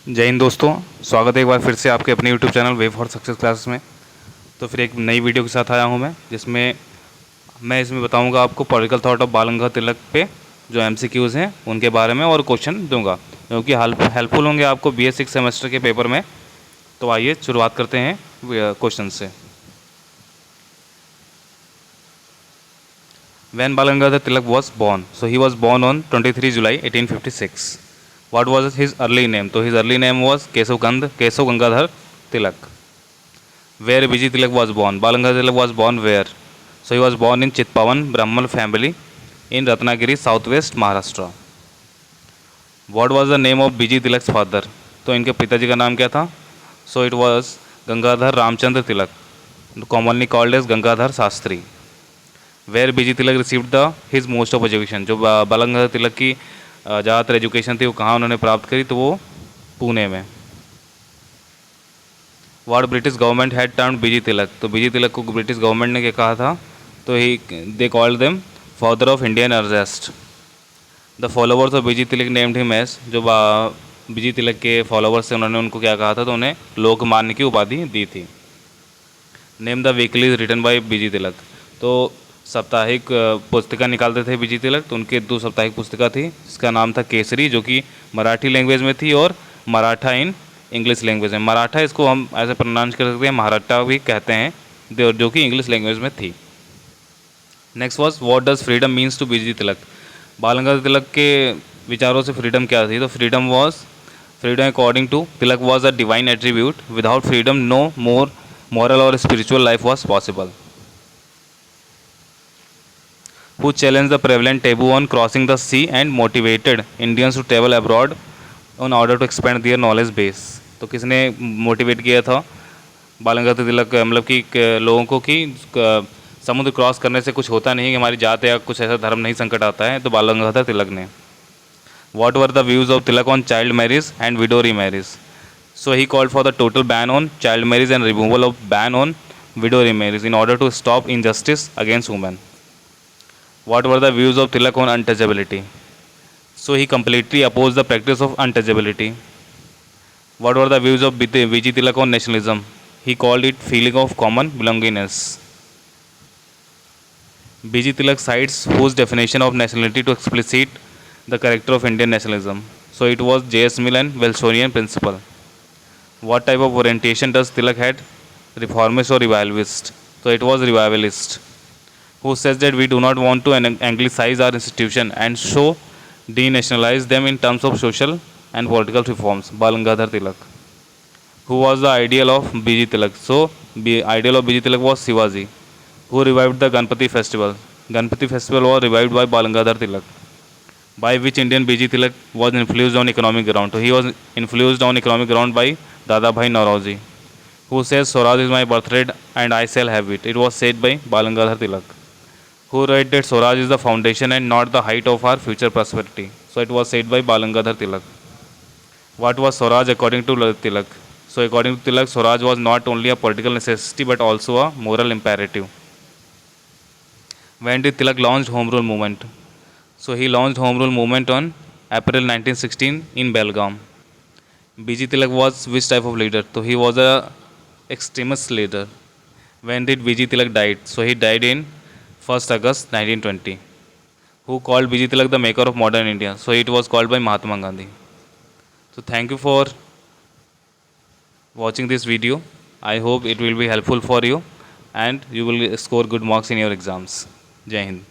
जय हिंद दोस्तों। स्वागत है एक बार फिर से आपके अपने YouTube channel way for success classes में। तो फिर एक नई वीडियो के साथ आया हूं मैं, जिसमें मैं इसमें बताऊंगा आपको पॉलिटिकल थॉट ऑफ बाल गंगाधर तिलक पे जो एमसीक्यूज़ हैं उनके बारे में और क्वेश्चन दूंगा जो कि हेल्पफुल होंगे आपको BA 6 सेमेस्टर के पेपर में। तो आइए शुरुआत करते हैं क्वेश्चन से। When Bal Gangadhar Tilak was born, so he was born on 23 July 1856. What was his early name? So his early name was Kesav Gangadhar Tilak. Where BG Tilak was born? Bal Gangadhar Tilak was born where? So he was born in Chitpavan Brahmal family in Ratnagiri, southwest Maharashtra. What was the name of BG Tilak's father? तो इनके पिताजी का नाम क्या था? So it was Gangadhar Ramchandra Tilak, commonly called as Gangadhar Shastri. Where BG Tilak received the his most of education, जो बाल गंगाधर तिलक की ज़्यादातर एजुकेशन थी वो कहाँ उन्होंने प्राप्त करी, तो वो पुणे में। What British government had turned BG Tilak, तो BG तिलक को ब्रिटिश गवर्नमेंट ने क्या कहा था, तो he they called them father of Indian unrest. The followers of BG Tilak named him as, जो BG तिलक के फॉलोवर्स थे उन्होंने उनको क्या कहा था, तो उन्हें लोकमान्य की उपाधि दी थी। Name the weeklies written by BG Tilak, तो साप्ताहिक पुस्तिका निकालते थे BG तिलक, तो उनके 2 साप्ताहिक पुस्तिका थी, इसका नाम था केसरी, जो कि मराठी लैंग्वेज में थी, और मराठा इन इंग्लिश लैंग्वेज में। मराठा इसको हम ऐसे प्रोनाउंस कर सकते हैं, महाराठा भी कहते हैं, जो कि इंग्लिश लैंग्वेज में थी। Next was what does freedom means to BG Tilak, Bal Gangadhar तिलक के विचारों से फ्रीडम क्या थी, तो freedom according to Tilak was a divine attribute, without freedom no more moral और spiritual life was possible. Who challenged the prevalent taboo on crossing the sea and motivated Indians to travel abroad in order to expand their knowledge base, तो किसने motivate किया था बाल गंगाधर तिलक, मतलब कि लोगों को कि समुद्र क्रॉस करने से कुछ होता नहीं, कि हमारी जात या कुछ ऐसा धर्म नहीं संकट आता है, तो बाल गंगाधर तिलक ने। What were the views of Tilak on child marriage and widow remarriage? So he called for the total ban on child marriage and removal of ban on widow remarriage in order to stop injustice against women. What were the views of Tilak on untouchability? So he completely opposed the practice of untouchability. What were the views of BG Tilak on nationalism? He called it feeling of common belongingness. BG Tilak cites whose definition of nationality to explicit the character of Indian nationalism? So it was J.S. Mill and Welsonian principle. What type of orientation does Tilak had? Reformist or revivalist? So it was revivalist. Who says that we do not want to anglicize our institution and so denationalize them in terms of social and political reforms? Bal Gangadhar Tilak. Who was the ideal of BG Tilak? So the ideal of BG Tilak was Shivaji. Who revived the Ganpati festival? Ganpati festival was revived by Bal Gangadhar Tilak. By which Indian BG Tilak was influenced on economic ground? So he was influenced on economic ground by Dadabhai Naoroji. Who says Swaraj is my birthright and I shall have it? It was said by Bal Gangadhar Tilak. Who wrote that Swaraj is the foundation and not the height of our future prosperity? So it was said by Bal Gangadhar Tilak. What was Swaraj according to Tilak? So according to Tilak, Swaraj was not only a political necessity but also a moral imperative. When did Tilak launch Home Rule movement? So he launched Home Rule movement on April 1916 in Belgaum. BG Tilak was which type of leader? So he was a extremist leader. When did BG Tilak died? So he died in 1st August 1920. Who called BG Tilak the maker of modern India? So it was called by Mahatma Gandhi. So thank you for watching this video. I hope it will be helpful for you and you will score good marks in your exams. Jai Hind.